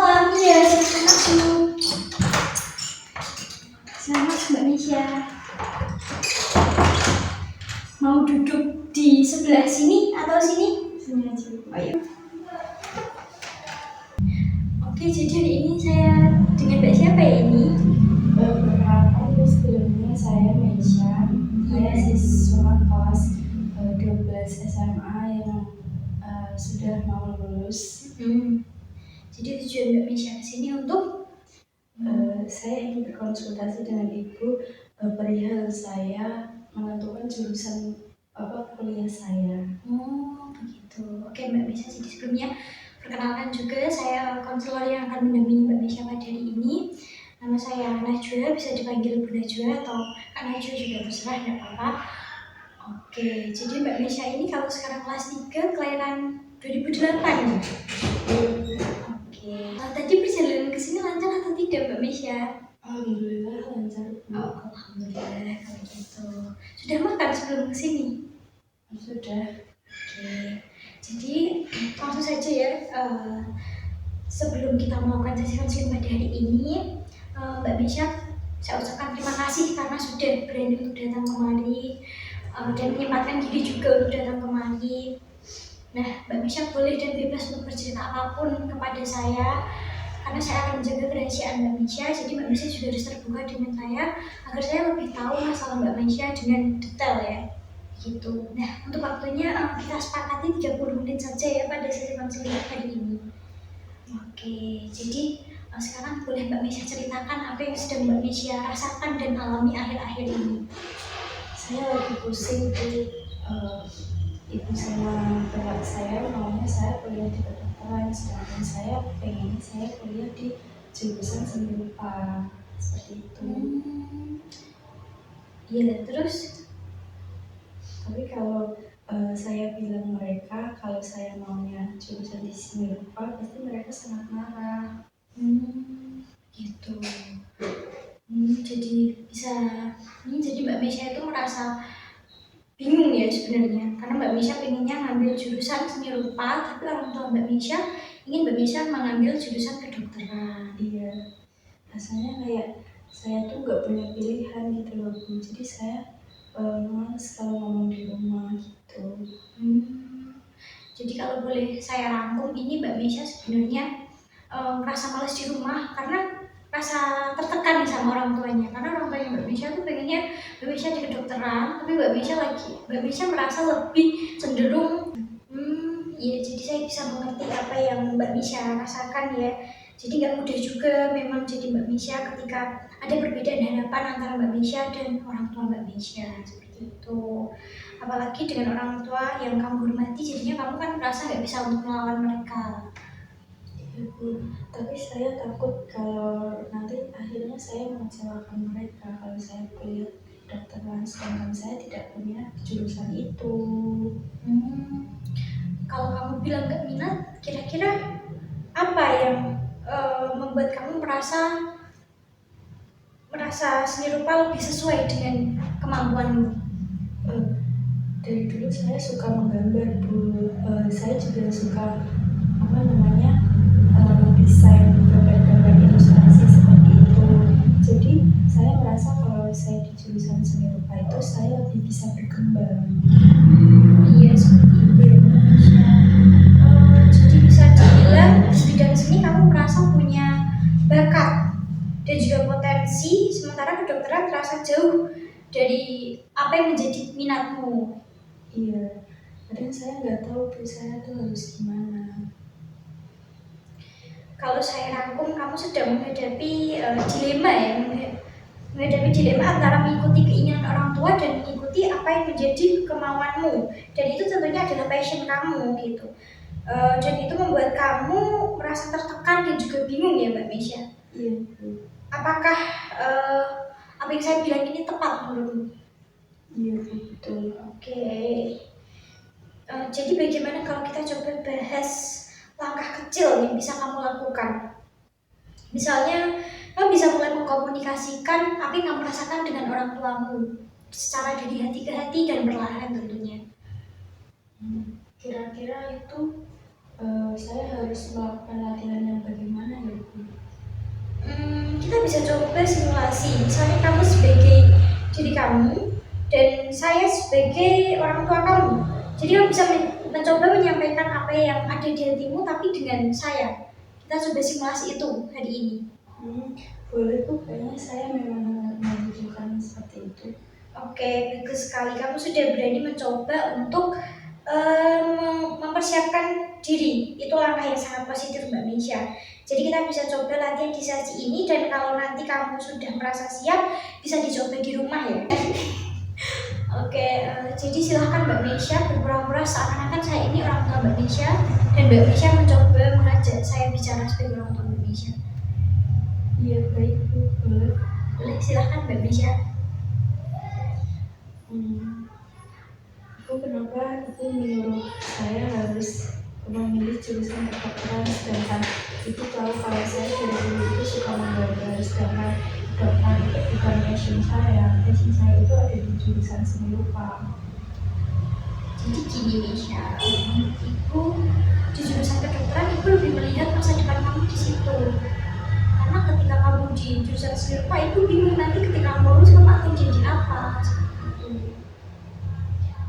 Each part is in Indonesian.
malam, ya silakan masuk. Selamat Mbak Misha. Mau duduk di sebelah sini atau sini? Sini aja. Oh iya. Oke, jadi hari ini saya dengan Mbak siapa ya ini? Perkenalkan, sebelumnya saya Meisha. Saya siswa kelas 12 SMA yang sudah mau lulus. Jadi tujuan Mbak Misha kesini untuk saya ingin berkonsultasi dengan Ibu perihal saya menentukan jurusan kuliah saya. Oh begitu. Oke Mbak Misha, jadi sebelumnya perkenalkan juga saya konselor yang akan mendampingi Mbak Misha pada hari ini. Nama saya Najwa, bisa dipanggil Bu Najwa atau Kak Najwa juga terserah, tidak apa-apa. Oke, jadi Mbak Misha ini kalau sekarang kelas 3 kelahiran 2008 ya? Oke, tadi perjalanan ke sini lancar atau tidak Mbak Misha? Alhamdulillah lancar. Oh, alhamdulillah kalau gitu. Sudah makan sebelum ke sini? Sudah. Oke, jadi langsung saja ya. Sebelum kita melakukan sesi konseling pada hari ini, Mbak Misha, saya ucapkan terima kasih karena sudah berani untuk datang kemari dan menyempatkan diri juga untuk datang kemari. Nah, Mbak Misha boleh dan bebas untuk bercerita apapun kepada saya karena saya akan menjaga kerahasiaan Mbak Misha. Jadi Mbak Misha juga harus terbuka dengan saya agar saya lebih tahu masalah Mbak Misha dengan detail ya. Gitu. Nah, untuk waktunya kita sepakati 30 menit saja ya pada sesi konseling hari ini. Oke, jadi sekarang boleh Mbak Misha ceritakan apa yang sedang Mbak Misha rasakan dan alami akhir-akhir ini. Saya lagi pusing tuh. Ibu sama bapak saya maunya saya kuliah di kedokteran, sedangkan saya pengennya saya kuliah di jurusan seni rupa seperti itu. Iya, terus? Tapi kalau saya bilang mereka kalau saya maunya jurusan di seni rupa, pasti mereka sangat marah. Gitu. Jadi jadi Mbak Misha itu merasa bingung ya sebenarnya, karena Mbak Misha pengennya ngambil jurusan seni rupa, tapi orang tua Mbak Misha ingin Mbak Misha mengambil jurusan kedokteran. Iya, rasanya kayak saya tuh nggak punya pilihan gitu loh Bu. Jadi saya males kalau ngomong di rumah gitu. Jadi kalau boleh saya rangkum ini Mbak Misha sebenarnya merasa males di rumah karena rasa tertekan nih sama orang tuanya, karena orang tuanya Mbak Misha tuh pengennya Mbak Misha di kedokteran, tapi Mbak Misha merasa lebih cenderung ya, jadi saya bisa mengerti apa yang Mbak Misha rasakan ya. Jadi nggak mudah juga memang jadi Mbak Misha ketika ada perbedaan harapan antara Mbak Misha dan orang tua Mbak Misha seperti itu. Apalagi dengan orang tua yang kamu hormati, jadinya kamu kan merasa nggak bisa untuk melawan mereka. Iya Bu, tapi saya takut kalau nanti akhirnya saya mengecewakan mereka kalau saya kuliah kedokteran, sedangkan saya tidak punya jurusan itu. Kalau kamu bilang nggak minat, kira-kira apa yang membuat kamu merasa seni rupa lebih sesuai dengan kemampuanmu? Dari dulu saya suka menggambar Bu. Saya juga suka desain gambar-gambar ilustrasi seperti itu. Jadi saya merasa kalau saya di jurusan seni rupa itu saya lebih bisa berkembang. Iya seperti itu ya Mbak Misha. Jadi bisa dibilang di bidang seni kamu merasa punya bakat dan juga potensi, sementara kedokteran terasa jauh dari apa yang menjadi minatmu. Iya, kadang saya nggak tahu Bu, saya tuh harus gimana. Kalau saya rangkum, kamu sedang menghadapi dilema ya, menghadapi dilema antara mengikuti keinginan orang tua dan mengikuti apa yang menjadi kemauanmu, dan itu tentunya adalah passion kamu gitu. Dan itu membuat kamu merasa tertekan dan juga bingung ya Mbak Misha. Iya Bu. Apakah apa yang saya bilang ini tepat menurutmu? Iya Bu, betul. Oke. Jadi bagaimana kalau kita coba bahas langkah kecil yang bisa kamu lakukan? Misalnya, kamu bisa mulai mengkomunikasikan apa yang kamu rasakan dengan orang tuamu secara dari hati ke hati dan perlahan tentunya. Kira-kira itu saya harus melakukan latihan yang bagaimana ya Bu? bisa coba simulasi. Misalnya kamu sebagai diri kamu dan saya sebagai orang tua kamu. Jadi kamu bisa mencoba menyampaikan apa yang ada di hatimu tapi dengan saya. Kita coba simulasi itu hari ini. Boleh Bu, kayaknya saya memang membutuhkan seperti itu. Oke, bagus sekali. Kamu sudah berani mencoba untuk mempersiapkan diri. Itu langkah yang sangat positif Mbak Misha. Jadi kita bisa coba latihan di sesi ini dan kalau nanti kamu sudah merasa siap, bisa dicoba di rumah ya. Oke, jadi silahkan Mbak Misha berpura-pura seakan-akan saya ini orang tua Mbak Misha dan Mbak Misha mencoba mengajak saya bicara sebagai orang tua Mbak Misha. Iya baik Bu, boleh. Boleh, silahkan Mbak Misha. Bu, kenapa itu menurut saya harus memilih jurusan kedokteran, sedangkan itu tahu kalau saya dari dulu itu suka menggambar, sedangkan kedokteran itu bukan passion saya itu ada di jurusan seni rupa. Jadi gini Misha, Ibu di jurusan kedokteran Ibu lebih melihat masa depan kamu di situ. Karena ketika kamu di jurusan seni rupa, Ibu bingung nanti ketika kamu lulus kamu akan jadi apa.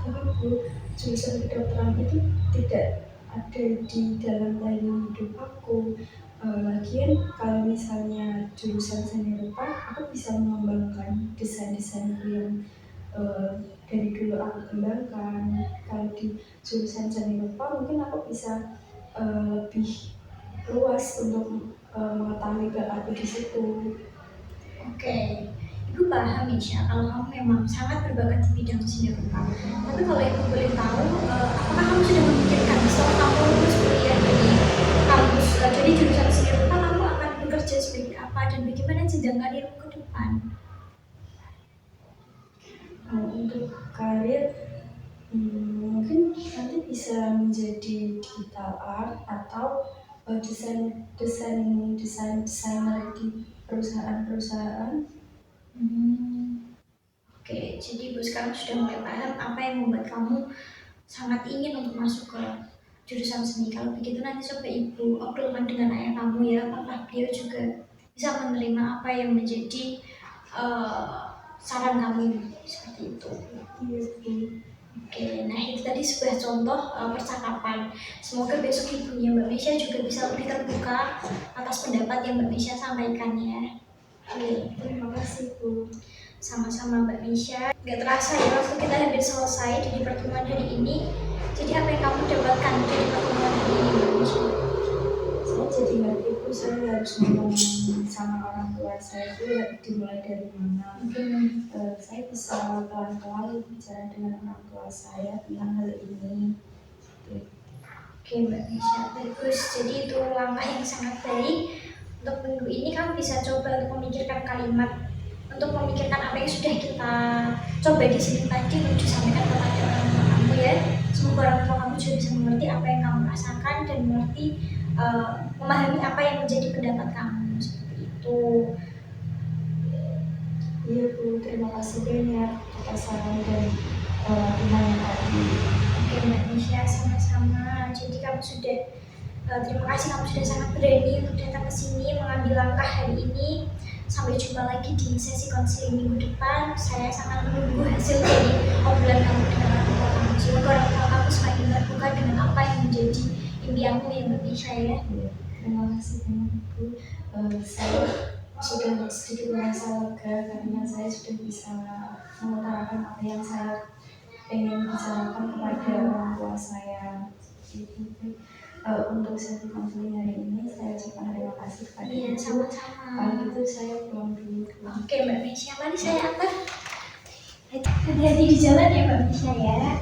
Tapi Bu, jurusan kedokteran itu tidak ada di dalam planning hidup aku. Lagian kalau misalnya jurusan seni rupa, aku bisa mengembangkan desain-desainku yang dari dulu aku kembangkan. Kalau di jurusan seni rupa mungkin aku bisa lebih luas untuk mengetahui bakatku di situ. Oke, Ibu paham Misha kalau kamu memang sangat berbakat di bidang seni rupa. Tapi kalau Ibu boleh tahu, apakah kamu sudah memikirkan setelah kamu lulus kuliah dari kampus dari jurusan seni rupa, kamu akan bekerja sebagai apa dan bagaimana jenjang karirmu ke depan? Untuk karir mungkin nanti bisa menjadi digital art atau desainer di perusahaan-perusahaan. Oke, jadi Ibu sekarang sudah mulai paham apa yang membuat kamu sangat ingin untuk masuk ke jurusan seni. Kalau begitu nanti coba Ibu obrolkan dengan ayah kamu ya, apakah beliau juga bisa menerima apa yang menjadi saran kamu seperti itu. Iya, Oke, nah itu tadi sebuah contoh percakapan. Semoga besok ibunya Mbak Misha juga bisa lebih terbuka atas pendapat yang Mbak Misha sampaikan ya. Oke, terima kasih Bu. Sama-sama Mbak Misha. Gak terasa ya waktu kita hampir selesai dari pertemuan hari ini. Jadi apa yang kamu dapatkan dari pertemuan hari ini Mbak Misha? Saya jadi ngerti Bu, saya harus ngomong sama orang tua saya itu dimulai dari mana. Saya bisa pelan-pelan bicara dengan orang tua saya tentang hal ini. Oke Mbak Misha, bagus. Jadi itu langkah yang sangat baik. Untuk minggu ini kamu bisa coba untuk memikirkan kalimat, untuk memikirkan apa yang sudah kita coba di sini tadi untuk disampaikan kepada orang tua kamu ya. Semoga orang tua kamu juga bisa mengerti apa yang kamu rasakan dan mengerti memahami apa yang menjadi pendapat kamu seperti itu. Iya Bu, terima kasih banyak atas saran dan pertanyaan tadi. Oke Mbak Misha, sama-sama. Jadi kamu sudah terima kasih kamu sudah sangat berani untuk datang ke sini mengambil langkah hari ini. Sampai jumpa lagi di sesi konseling minggu depan. Saya sangat menunggu hasil dari obrolan kamu dengan orang tua kamu. Semoga orang tua kamu semakin terbuka dengan apa yang menjadi impianmu yang lebih saya. Terima kasih banyak Bu. Saya sudah sedikit merasa lega karena saya sudah bisa mengutarakan apa yang saya ingin bicarakan kepada orang tua saya. Untuk sesi konseling hari ini saya ucapkan terima kasih kepada Ibu. Sama-sama. Kalau gitu saya pulang dulu. Oke Mbak Misha, mari saya antar. Hati-hati di jalan ya Mbak Misha ya.